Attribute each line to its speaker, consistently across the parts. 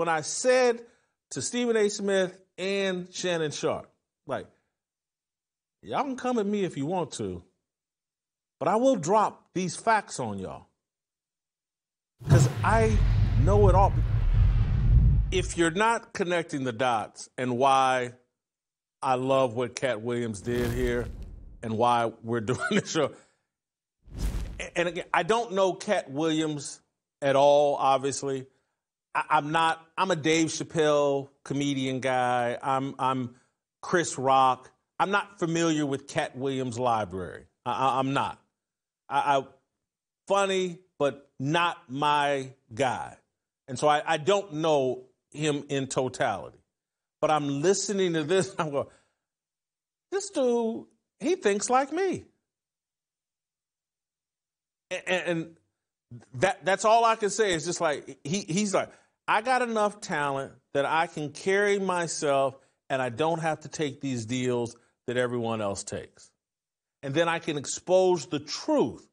Speaker 1: when I said to Stephen A. Smith and Shannon Sharpe, like, y'all can come at me if you want to, but I will drop these facts on y'all. Because I know it all. If you're not connecting the dots and why I love what Katt Williams did here and why we're doing this show, and again, I don't know Katt Williams at all, obviously. I'm a Dave Chappelle comedian guy. I'm Chris Rock. I'm not familiar with Katt Williams' library. I'm not. Funny, but not my guy. And so I don't know him in totality. But I'm listening to this, I'm going, this dude, he thinks like me. And that's all I can say is just like, he's like, I got enough talent that I can carry myself and I don't have to take these deals that everyone else takes. And then I can expose the truth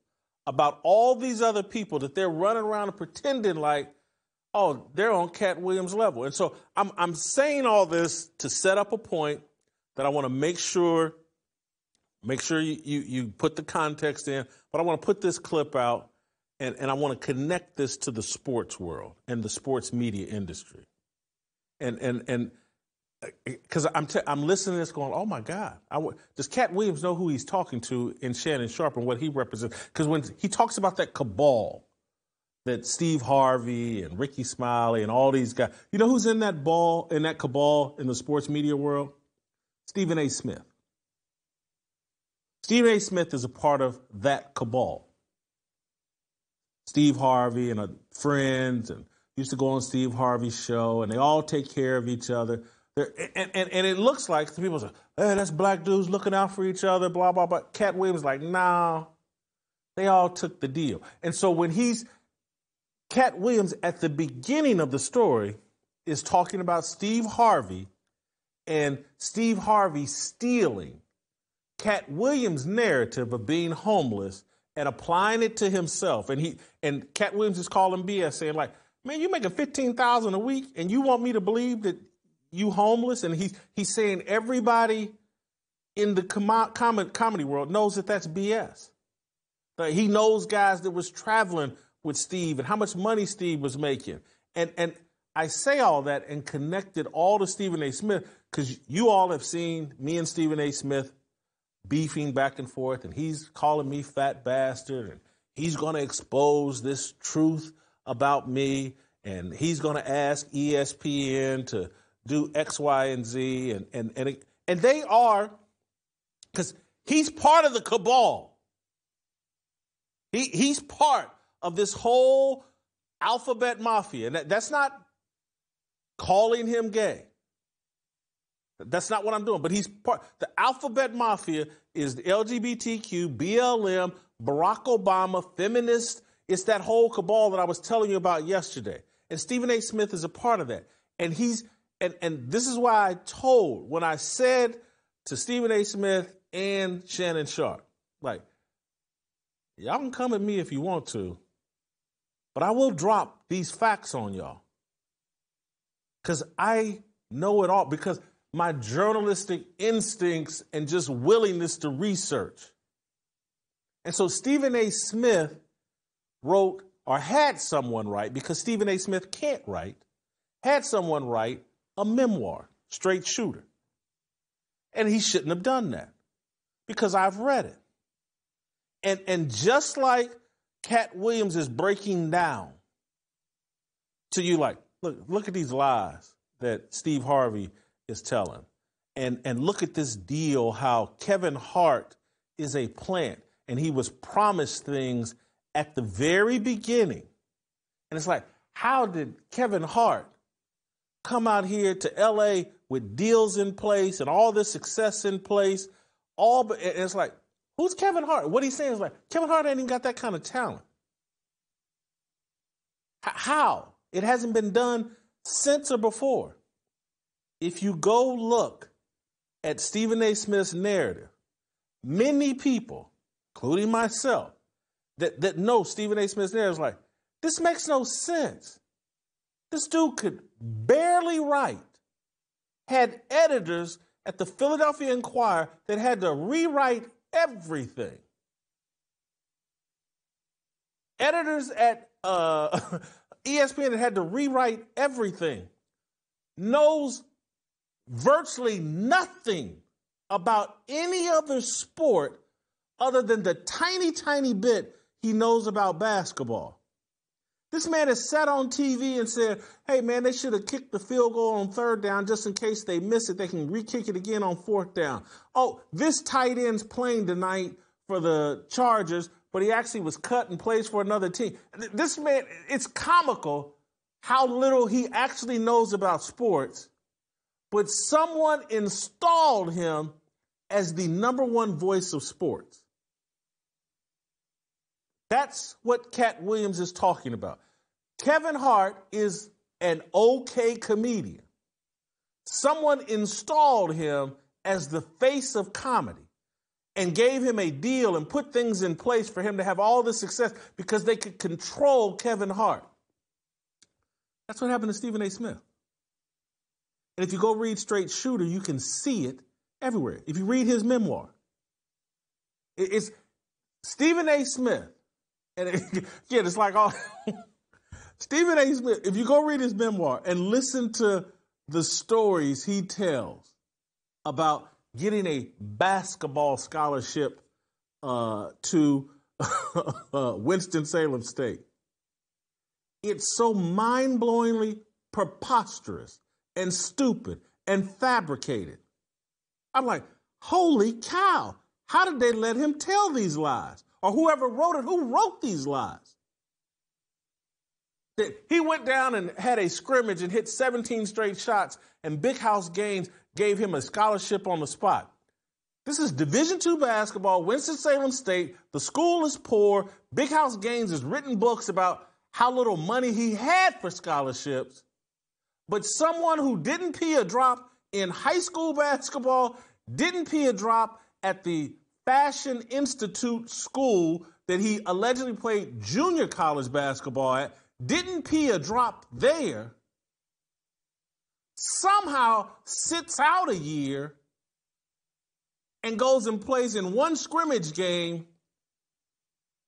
Speaker 1: about all these other people that they're running around and pretending like, oh, they're on Katt Williams' level. And so I'm saying all this to set up a point that I want to make sure you put the context in, but I want to put this clip out and I want to connect this to the sports world and the sports media industry. And because I'm listening to this going, oh, my God. Does Katt Williams know who he's talking to in Shannon Sharpe and what he represents? Because when he talks about that cabal, that Steve Harvey and Ricky Smiley and all these guys, you know who's in that cabal in the sports media world? Stephen A. Smith. Stephen A. Smith is a part of that cabal. Steve Harvey and friends and used to go on Steve Harvey's show, and they all take care of each other. And it looks like the people say, hey, that's black dudes looking out for each other, blah, blah, blah. Katt Williams is like, nah, they all took the deal. And so when Katt Williams at the beginning of the story is talking about Steve Harvey and Steve Harvey stealing Katt Williams' narrative of being homeless and applying it to himself. And Katt Williams is calling BS, saying like, man, you're making $15,000 a week and you want me to believe that you homeless? And he's saying everybody in the comedy world knows that that's BS. Like, he knows guys that was traveling with Steve and how much money Steve was making. And I say all that and connected all to Stephen A. Smith because you all have seen me and Stephen A. Smith beefing back and forth, and he's calling me fat bastard, and he's going to expose this truth about me, and he's going to ask ESPN to do X, Y, and Z, and they are, because he's part of the cabal. He's part of this whole alphabet mafia. And that's not calling him gay. That's not what I'm doing. But he's part. The alphabet mafia is the LGBTQ, BLM, Barack Obama, feminist. It's that whole cabal that I was telling you about yesterday. And Stephen A. Smith is a part of that. And and this is why I told, when I said to Stephen A. Smith and Shannon Sharpe, like, y'all can come at me if you want to, but I will drop these facts on y'all. Because I know it all. Because my journalistic instincts and just willingness to research. And so Stephen A. Smith wrote, or had someone write, because Stephen A. Smith can't write, had someone write a memoir, Straight Shooter. And he shouldn't have done that because I've read it. And just like Katt Williams is breaking down to you like, look at these lies that Steve Harvey is telling. And look at this deal, how Kevin Hart is a plant and he was promised things at the very beginning. And it's like, how did Kevin Hart come out here to L.A. with deals in place and all this success in place? And it's like, who's Kevin Hart? What he's saying is like, Kevin Hart ain't even got that kind of talent. How? It hasn't been done since or before. If you go look at Stephen A. Smith's narrative, many people, including myself, that know Stephen A. Smith's narrative is like, this makes no sense. This dude could barely right, had editors at the Philadelphia Inquirer that had to rewrite everything. Editors at ESPN that had to rewrite everything. Knows virtually nothing about any other sport other than the tiny, tiny bit he knows about basketball. This man has sat on TV and said, hey, man, they should have kicked the field goal on third down just in case they miss it. They can re-kick it again on fourth down. Oh, this tight end's playing tonight for the Chargers, but he actually was cut and plays for another team. This man, it's comical how little he actually knows about sports, but someone installed him as the number one voice of sports. That's what Katt Williams is talking about. Kevin Hart is an okay comedian. Someone installed him as the face of comedy and gave him a deal and put things in place for him to have all this success because they could control Kevin Hart. That's what happened to Stephen A. Smith. And if you go read Straight Shooter, you can see it everywhere. If you read his memoir, it's Stephen A. Smith. And again, it's like all Stephen A. Smith, if you go read his memoir and listen to the stories he tells about getting a basketball scholarship to Winston-Salem State, it's so mind-blowingly preposterous and stupid and fabricated. I'm like, holy cow, how did they let him tell these lies? Or whoever wrote it, who wrote these lies? He went down and had a scrimmage and hit 17 straight shots, and Big House Gaines gave him a scholarship on the spot. This is Division II basketball, Winston-Salem State. The school is poor. Big House Gaines has written books about how little money he had for scholarships. But someone who didn't pee a drop in high school basketball, didn't pee a drop at the Fashion Institute school that he allegedly played junior college basketball at, didn't pee a drop there, somehow sits out a year and goes and plays in one scrimmage game,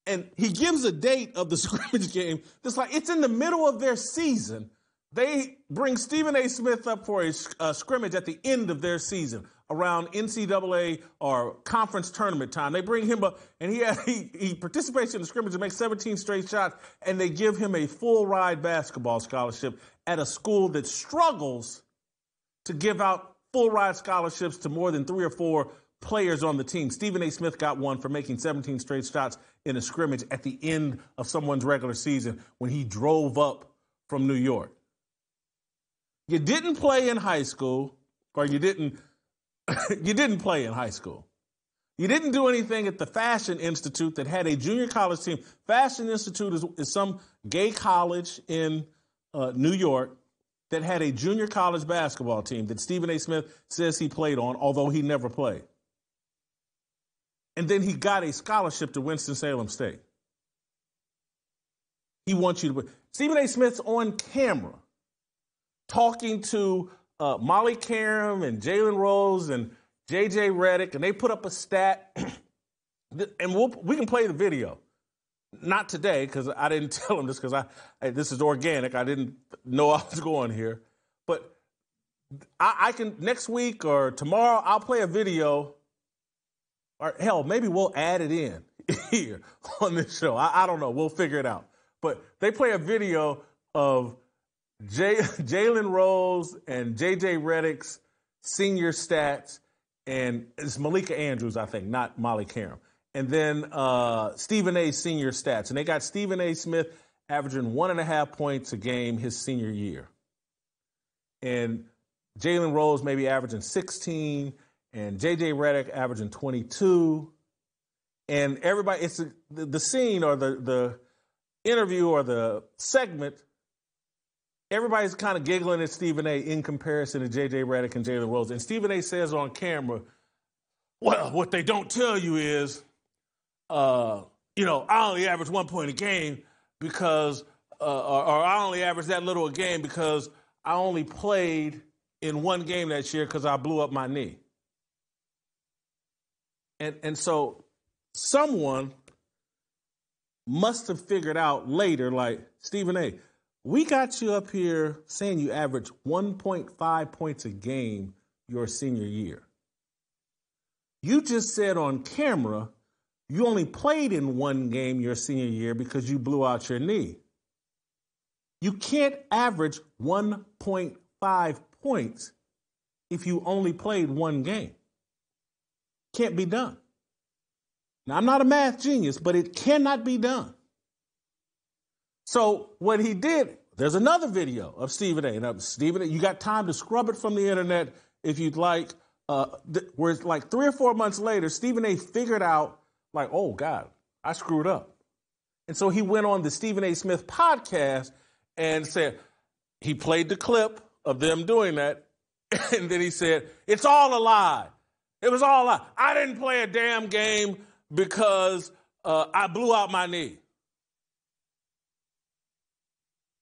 Speaker 1: and he gives a date of the scrimmage game. It's like it's in the middle of their season. They bring Stephen A. Smith up for a scrimmage at the end of their season, around NCAA or conference tournament time. They bring him up, and he participates in the scrimmage and makes 17 straight shots, and they give him a full-ride basketball scholarship at a school that struggles to give out full-ride scholarships to more than 3 or 4 players on the team. Stephen A. Smith got one for making 17 straight shots in a scrimmage at the end of someone's regular season when he drove up from New York. You didn't play in high school, or you didn't play in high school. You didn't do anything at the Fashion Institute that had a junior college team. Fashion Institute is some gay college in New York that had a junior college basketball team that Stephen A. Smith says he played on, although he never played. And then he got a scholarship to Winston-Salem State. He wants you to put Stephen A. Smith's on camera talking to Molly Karam and Jalen Rose and J.J. Redick, and they put up a stat, and we can play the video. Not today, because I didn't tell him this, because this is organic. I didn't know I was going here. But I can, next week or tomorrow, I'll play a video, or hell, maybe we'll add it in here on this show. I don't know. We'll figure it out. But they play a video of Jalen Rose and J.J. Redick's senior stats, and it's Malika Andrews, I think, not Molly Karam. And then Stephen A.'s senior stats. And they got Stephen A. Smith averaging 1.5 points a game his senior year. And Jalen Rose maybe averaging 16, and J.J. Redick averaging 22. And everybody, it's the scene or the interview or the segment, everybody's kind of giggling at Stephen A. in comparison to J.J. Redick and Jalen Rose. And Stephen A. says on camera, well, what they don't tell you is, I only average 1 point a game because, or I only average that little a game because I only played in one game that year because I blew up my knee. And so someone must have figured out later, like, Stephen A., we got you up here saying you average 1.5 points a game your senior year. You just said on camera you only played in one game your senior year because you blew out your knee. You can't average 1.5 points if you only played one game. Can't be done. Now, I'm not a math genius, but it cannot be done. So what he did, there's another video of Stephen A. Now, Stephen A., you got time to scrub it from the internet if you'd like, where it's like 3 or 4 months later, Stephen A. figured out, like, oh, God, I screwed up. And so he went on the Stephen A. Smith podcast and said, he played the clip of them doing that, and then he said, it's all a lie. It was all a lie. I didn't play a damn game because I blew out my knee.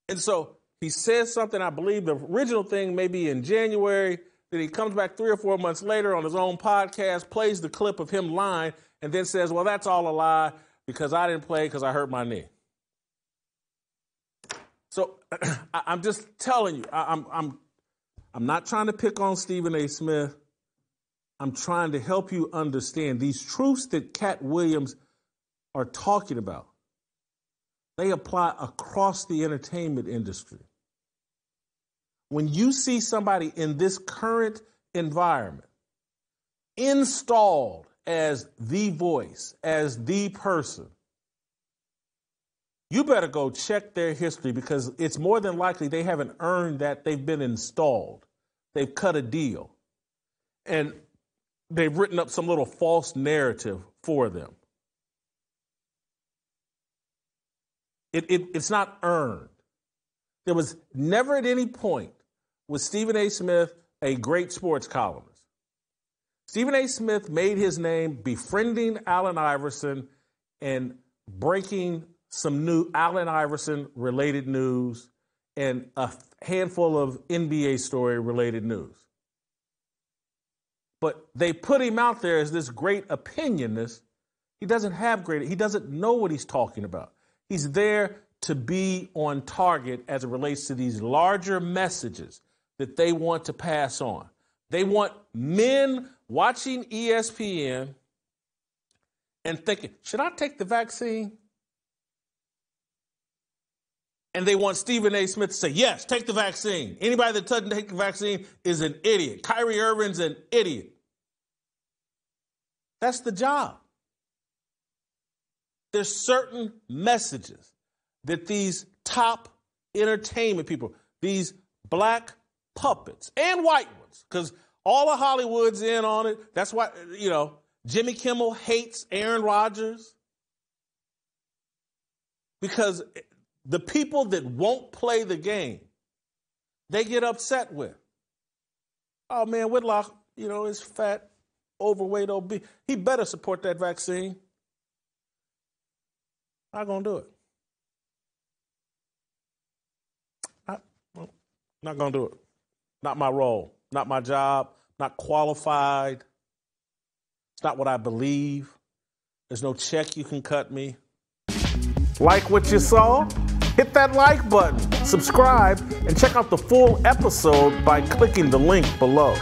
Speaker 1: And so he says something, I believe the original thing may be in January, then he comes back 3 or 4 months later on his own podcast, plays the clip of him lying, and then says, well, that's all a lie because I didn't play because I hurt my knee. So I'm just telling you, I'm not trying to pick on Stephen A. Smith. I'm trying to help you understand these truths that Katt Williams are talking about. They apply across the entertainment industry. When you see somebody in this current environment installed as the voice, as the person, you better go check their history because it's more than likely they haven't earned that. They've been installed. They've cut a deal. And they've written up some little false narrative for them. It's not earned. There was never at any point was Stephen A. Smith a great sports columnist. Stephen A. Smith made his name befriending Allen Iverson and breaking some new Allen Iverson related news and a handful of NBA story related news. But they put him out there as this great opinionist. He doesn't know what he's talking about. He's there to be on target as it relates to these larger messages that they want to pass on. They want men watching ESPN and thinking, should I take the vaccine? And they want Stephen A. Smith to say, yes, take the vaccine. Anybody that doesn't take the vaccine is an idiot. Kyrie Irving's an idiot. That's the job. There's certain messages that these top entertainment people, these black puppets and white ones, because all of Hollywood's in on it. That's why, Jimmy Kimmel hates Aaron Rodgers. Because the people that won't play the game, they get upset with. Oh, man, Whitlock, is fat, overweight, obese. He better support that vaccine. Not going to do it. Not going to do it. Not my role. Not my job. Not qualified. It's not what I believe. There's no check you can cut me. Like what you saw? Hit that like button, subscribe, and check out the full episode by clicking the link below.